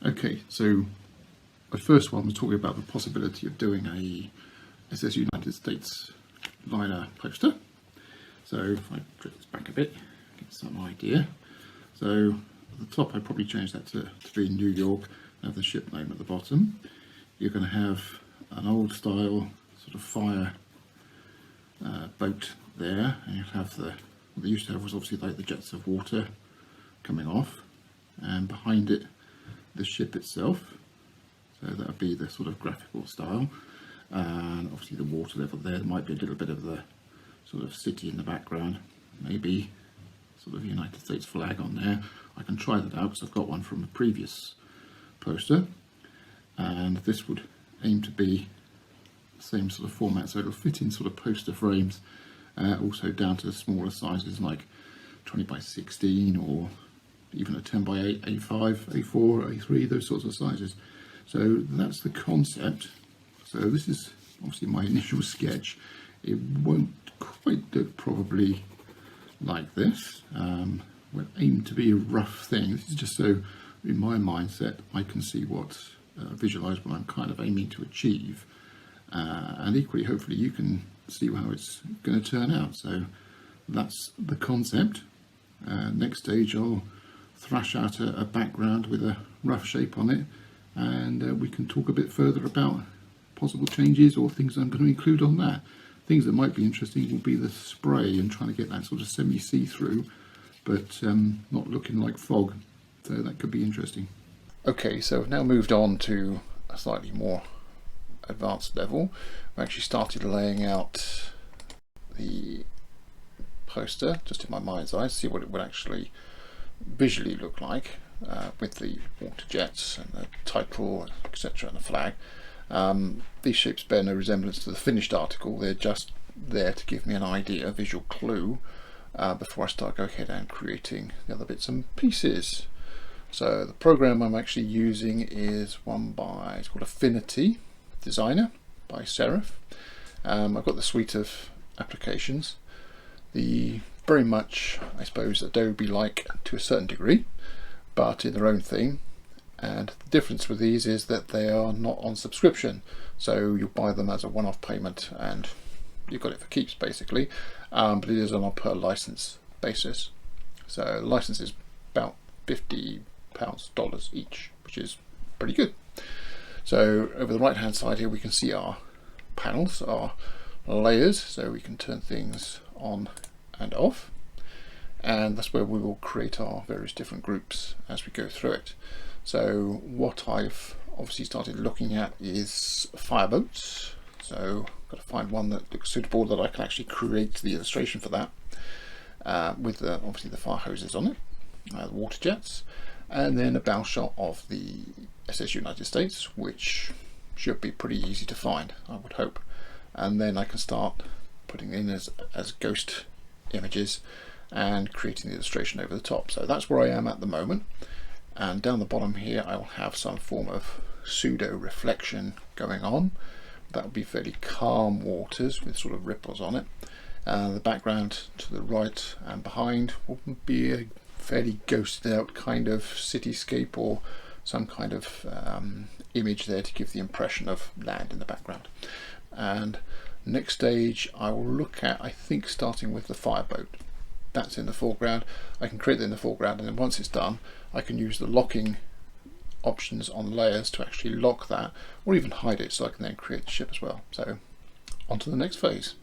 Okay, so the first one was talking about the possibility of doing a SS United States liner poster. So if I drift this back a bit, get some idea. So at the top, I'd probably change that to be New York, have the ship name at the bottom. You're going to have an old style sort of fire boat there, and you'd have what they used to have was obviously like the jets of water coming off, and behind it the ship itself. So that would be the sort of graphical style, and obviously the water level there. There might be a little bit of the sort of city in the background, maybe sort of United States flag on there. I can try that out because I've got one from a previous poster, and this would aim to be the same sort of format, so it'll fit in sort of poster frames, also down to smaller sizes like 20 by 16 or even a 10 by 8, A5, A4, A3, those sorts of sizes. So that's the concept. So this is obviously my initial sketch. It won't quite look probably like this. Will aim to be a rough thing. This is just so in my mindset I can see visualize what I'm kind of aiming to achieve, and equally hopefully you can see how it's going to turn out. So that's the concept. Next stage I'll thrash out a background with a rough shape on it, and we can talk a bit further about possible changes or things I'm going to include on that. Things that might be interesting will be the spray and trying to get that sort of semi-see-through, but not looking like fog, so that could be interesting. Okay, so I've now moved on to a slightly more advanced level. I've actually started laying out the poster just in my mind's eye to see what it would actually visually look like with the water jets and the title, etc., and the flag. These shapes bear no resemblance to the finished article. They're just there to give me an idea, a visual clue, before I start going ahead and creating the other bits and pieces. So the program I'm actually using is it's called Affinity Designer by Serif. I've got the suite of applications. Very much, I suppose, Adobe-like to a certain degree, but in their own theme. And the difference with these is that they are not on subscription, so you buy them as a one-off payment and you've got it for keeps basically, but it is on a per license basis. So the license is about £50 each, which is pretty good. So over the right hand side here we can see our panels, our layers, so we can turn things on and off, and that's where we will create our various different groups as we go through it. So what I've obviously started looking at is fireboats, so I've got to find one that looks suitable that I can actually create the illustration for that, with obviously the fire hoses on it, the water jets, and then a bow shot of the SS United States, which should be pretty easy to find, I would hope, and then I can start putting in as ghost images and creating the illustration over the top. So that's where I am at the moment, and down the bottom here I will have some form of pseudo reflection going on. That will be fairly calm waters with sort of ripples on it. The background to the right and behind will be a fairly ghosted out kind of cityscape or some kind of image there to give the impression of land in the background. And next stage I will look at, I think, starting with the fireboat. That's in the foreground. I can create that in the foreground, and then once it's done I can use the locking options on layers to actually lock that, or even hide it, so I can then create the ship as well. So on to the next phase.